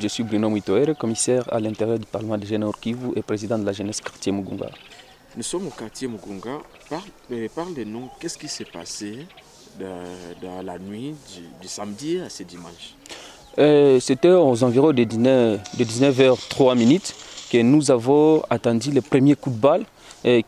Je suis Bruno Muitoere, commissaire à l'intérieur du Parlement de Nord Kivu et président de la jeunesse quartier Mugunga. Nous sommes au quartier Mugunga. Parlez-nous, qu'est-ce qui s'est passé dans la nuit du samedi à ce dimanche? C'était aux environs de 19h03 que nous avons attendu le premier coup de balle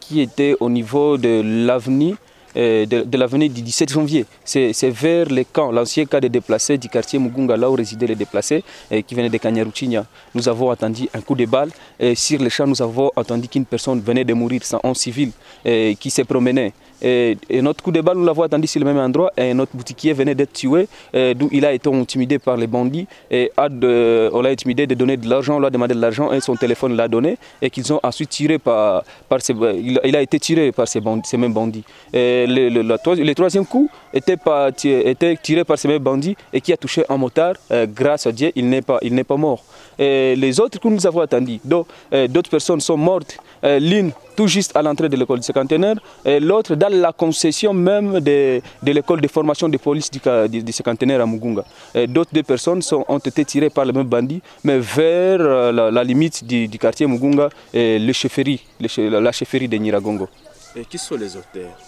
qui était au niveau de l'avenue du 17 janvier. C'est vers les camps, l'ancien camp des déplacés du quartier Mugunga, là où résidaient les déplacés qui venaient de Kanyaruchinya. Nous avons attendu un coup de balle. Sur le champ, nous avons entendu qu'une personne venait de mourir, un civil qui se promenait. Et notre coup de balle, nous l'avons attendu sur le même endroit et notre boutiquier venait d'être tué, d'où il a été intimidé par les bandits. Et on l'a intimidé de donner de l'argent, on lui a demandé de l'argent et son téléphone l'a donné et qu'ils ont ensuite tiré il a été tiré par ces mêmes bandits. Et le troisième coup était tiré par ces mêmes bandits et qui a touché un motard. Grâce à Dieu, il n'est pas mort. Et les autres que nous avons attendus, d'autres personnes sont mortes. L'une tout juste à l'entrée de l'école du cinquantenaire, et l'autre dans la concession même de l'école de formation de police du cinquantenaire à Mugunga. D'autres deux personnes ont été tirées par les mêmes bandits, mais vers la limite du quartier Mugunga, la chefferie de Nyiragongo. Et qui sont les auteurs?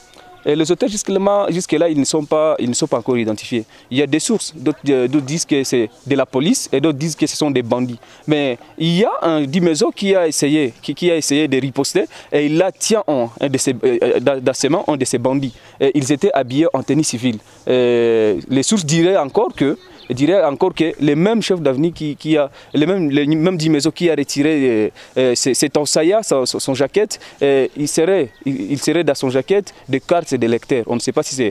Et les auteurs jusque-là, ils ne sont pas encore identifiés. Il y a des sources, d'autres disent que c'est de la police et d'autres disent que ce sont des bandits. Mais il y a un Dimezo qui a essayé de riposter et il a tient dans ses mains un de ces bandits. Et ils étaient habillés en tenue civile. Les sources diraient encore que le même chef d'avenue le même Dimezo qui a retiré cet ensaya, son jaquette, il serait dans son jaquette des cartes des lecteurs. On ne sait pas si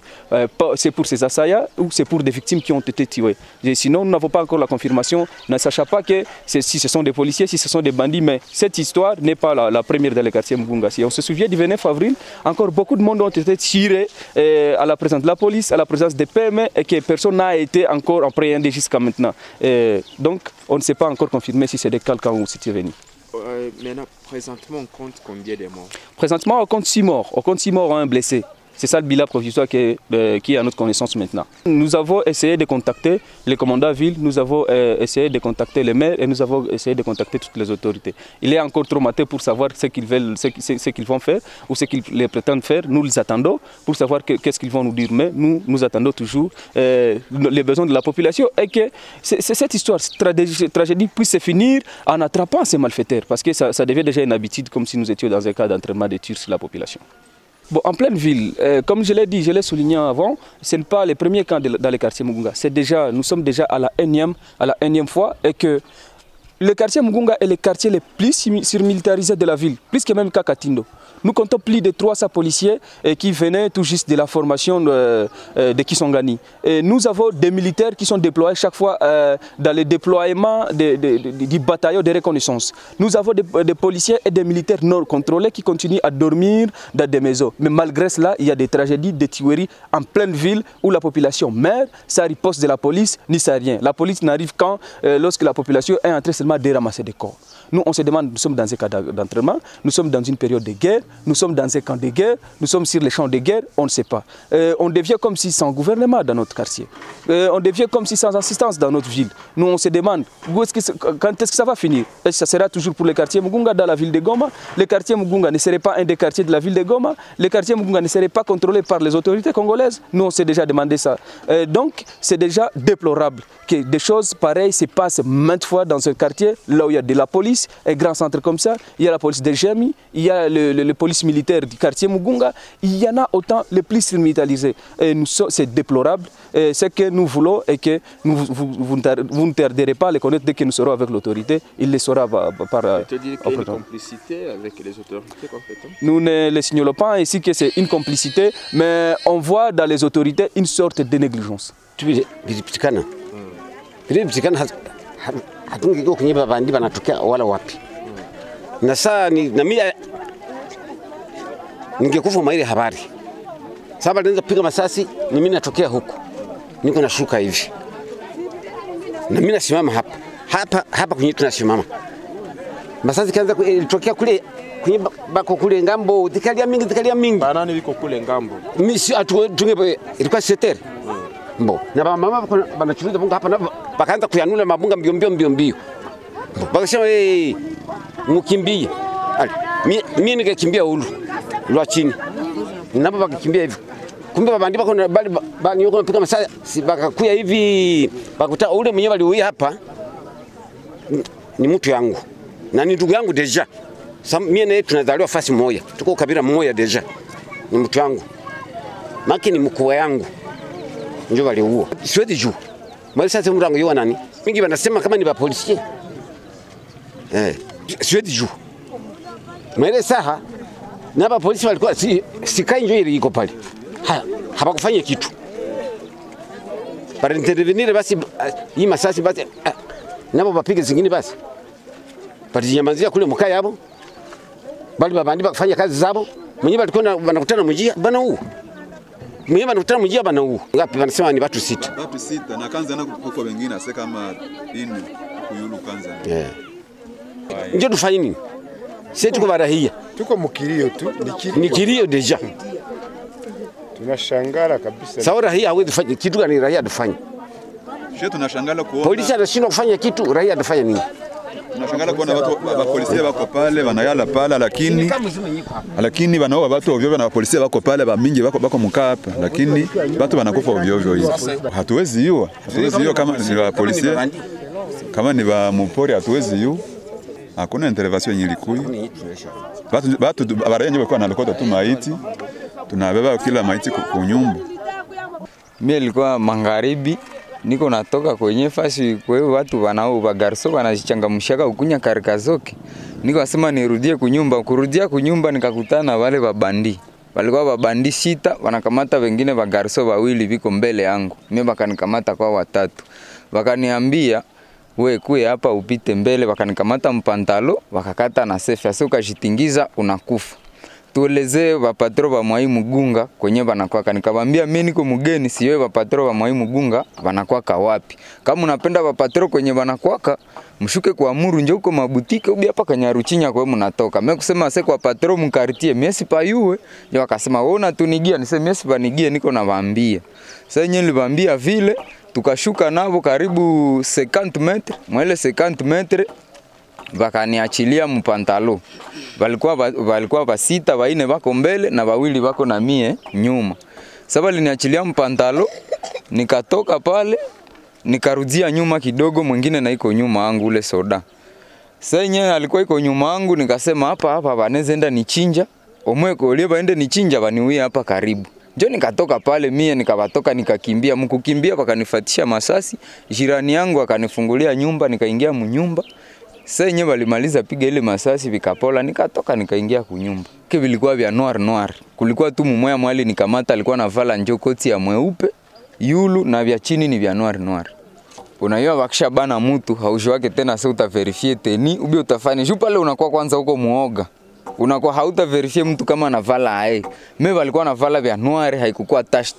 c'est pour ces assaillants ou c'est pour des victimes qui ont été tuées. Et sinon, nous n'avons pas encore la confirmation, ne sachant pas que si ce sont des policiers, si ce sont des bandits, mais cette histoire n'est pas la première dans le quartier Mugunga. Si on se souvient du 29 avril, encore beaucoup de monde ont été tirés à la présence de la police, à la présence des PME et que personne n'a été encore appréhendé jusqu'à maintenant. Donc, on ne sait pas encore confirmer si c'est des calcans ou si c'est venu. Maintenant, présentement, on compte combien de morts? Présentement, on compte 6 morts. On compte 6 morts et un blessé. C'est ça le bilan provisoire qui est à notre connaissance maintenant. Nous avons essayé de contacter les commandants ville, nous avons essayé de contacter les maires et nous avons essayé de contacter toutes les autorités. Il est encore trop matin pour savoir ce qu'ils vont faire ou ce qu'ils prétendent faire. Nous les attendons pour savoir qu'est-ce qu'ils vont nous dire. Mais nous attendons toujours les besoins de la population et que cette histoire, cette tragédie puisse se finir en attrapant ces malfaiteurs. Parce que ça devient déjà une habitude comme si nous étions dans un cas d'entraînement de tir sur la population. Bon, en pleine ville, comme je l'ai dit, je l'ai souligné avant, ce n'est pas les premiers camps dans le quartier Mugunga. Nous sommes déjà à la énième fois et que le quartier Mugunga est le quartier le plus surmilitarisé de la ville, plus que même Kakatindo. Nous comptons plus de 300 policiers qui venaient tout juste de la formation de Kisongani. Et nous avons des militaires qui sont déployés chaque fois dans le déploiement du bataillon de reconnaissance. Nous avons des policiers et des militaires non contrôlés qui continuent à dormir dans des maisons. Mais malgré cela, il y a des tragédies, des tueries en pleine ville où la population meurt, ça riposte de la police, ni ça rien. La police n'arrive quand lorsque la population est en train seulement de ramasser des corps. Nous, on se demande, nous sommes dans un cas d'entraînement, nous sommes dans une période de guerre, nous sommes dans un camp de guerre, nous sommes sur les champs de guerre, on ne sait pas. On devient comme si sans gouvernement dans notre quartier. On devient comme si sans assistance dans notre ville. Nous, on se demande quand est-ce que ça va finir. Est-ce que ça sera toujours pour le quartier Mugunga dans la ville de Goma? Le quartier Mugunga ne serait pas un des quartiers de la ville de Goma? Le quartier Mugunga ne serait pas contrôlé par les autorités congolaises? Nous, on s'est déjà demandé ça. Donc, c'est déjà déplorable que des choses pareilles se passent maintes fois dans ce quartier, là où il y a de la police, un grand centre comme ça, il y a la police de Gémi, il y a le police militaire du quartier Mugunga, il y en a autant les plus militarisés. C'est déplorable. Ce que nous voulons et que vous ne tarderez pas à les connaître dès que nous serons avec l'autorité, il les saura par... Tu dis qu'il y a une complicité avec les autorités compétentes? Nous ne les signalons pas ici que c'est une complicité, mais on voit dans les autorités une sorte de négligence. Hatungekuwa kwenye bandi banatokea wala wapi. Na saa na mimi ningekufa maile habari. Sababu nilianza kupiga masasi ni mimi natokea huko. Niko nashuka hivi. Na mimi nasimama hapa kwenye tunasimama. Masasi kaanza ilitokea kule kwenye bako kule ngambo zikalia mingi. Banani liko kule ngambo. Mimi si tunge ilikuwa setere. Mbo na mama banachuliza bunga hapa na bakaanza kuyanula mabunga mbio. Bakasema mukimbie. Mimi nikakimbia ulu lwa chini. Napo bakakimbia hivi. Kumbe babandi bako bali yuko mpika masaa si bakakuya hivi bakuta ule mwenyewe aliuia hapa ni mtu yangu na ni ndugu yangu deja. Mimi na yeye tunazaliwa fasi moja. Tuko kabila moja deja. Ni mtu yangu. Maki ni mkuu yangu. Ndio waliuo. Siwezi juu. Mali sasa mrango yua nani? Mingi wanasema kama ni ba polisi. Siwezi juu. Mwele saha na ba polisi walikuwa sikai ndio ile iko pale. Hapakufanya kitu. Para intervenir basi hii masasi basi nabo bapige zingine basi. Patinyamazia kule mkaa yabo. Bali babandi bakufanya kazi zabo. Mwenyewe walikuwa wanakutana mjia bana huu. Mwenyewe wanakutana mjia bana huu. Ngapi wanasema ni watu 6. Watu 6 na kanza na kuko wengine ase kama ini kuyulu kanza. Ndio tufanye nini? Sisi tuko barahia. Tuko mkilio tu, ni kilio deja. Tunashangara kabisa. Sawa rahia hawezi fanya kitu gani rahia atafanya? Sisi tunashangala kuona polisi anashindwa kufanya kitu, rahia atafanya nini? Tunashangala kuona watu wa polisi wako pale wanayala pale lakini wanaoa watu ovyo na polisi wako pale mingi wako mkaa hapa lakini watu wanakufa ovyo hivi. Hatuwezi yua kama ni wa polisi kama ni wa mpori hatuwezi yua. Hakuna intervention yenye ilikuwa. Watu barayenye wako na lokota tu maiti. Tunabeba kila maiti kwa nyumba. Mimi nilikuwa magharibi niko natoka kwenye fasi kwa hiyo watu wanao bagarso wanazichangamshaka ukunya karikazoke. Niko nasema nirudie kunyumba, kurudia kunyumba nikakutana wale babandi. Walikuwa babandi 6 wanakamata wengine bagarso 2 biko mbele yangu. Mimi bakanikamata kwa 3. Wakaniambia we kuye hapa upite mbele, wakanikamata mpantalo, wakakata na sefe, sasa ukajitingiza unakufa. Tuelezee wapatro wa Mwai Mugunga kwenye banakwaka. Nikamwambia mimi niko mgeni, si wewe wapatro wa Mwai Mugunga banakwaka wapi? Kama unapenda wapatro kwenye banakwaka, mshuke kwa Amuru nje huko mabutike ubi hapa Kanyaruchinya kwa mnatoka. Mimi kusema sasa kwa patro mkartie, mimi sipayue. Ndio akasema wewe unatunigia, niseme mimi sipanigie niko nawaambia. Sasa yenyewe niliwaambia vile tukashuka nabo karibu 50 metre, mwele 50 metre wakaniachilia mpantalo. Walikuwa 6, 4 wako mbele na 2 wako na mie nyuma. Sasa waliniachilia mpantalo, nikatoka pale, nikarudia nyuma kidogo, mwingine na iko nyuma yangu ule soda. Sasa yenyewe alikuwa iko nyuma yangu, nikasema hapa wanaweza enda nichinja, omweko ole baende nichinja baniwie hapa karibu. Ndio nikatoka pale mie nikawatoka nikakimbia, mkukimbia wakanifuatisha masasi, jirani yangu akanifungulia nyumba nikaingia mnyumba. Sasa yenyewe walimaliza piga ile masasi vikapola, nikatoka nikaingia kunyumba. Vilikuwa vya noir. Kulikuwa tu mmoja mwali nikamata alikuwa anavala njokoti ya mweupe, yulu na vya chini ni vya noir. Unaiwa wakisha bana mtu haushi wake tena sasa utaverifie teni ubi utafanya. Juu pale unakuwa kwanza huko muoga. Unakuwa hauta verifie mtu kama anavala ae. Mimi walikuwa anavala vya noir haikukuwa tash.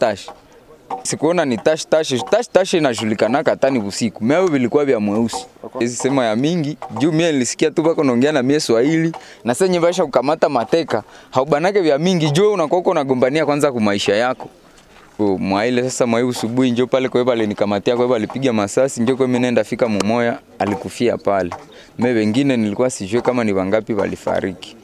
Sikuona ni tash inajulikana hata ni usiku. Mimi vilikuwa vya mweusi. Hizi sema ya mingi, juu mimi nilisikia tu bako naongea na mimi Swahili na sasa nyevasha kukamata mateka. Haubanake vya mingi, juu unakuwa uko unagombania kwanza kwa maisha yako. Mwaile sasa mwai usubuhi njoo pale kwa hivyo nikamatia kwa hivyo alipiga masasi njoo kwa mimi nenda fika Mumoya alikufia pale. Mimi wengine nilikuwa sijui kama ni wangapi walifariki.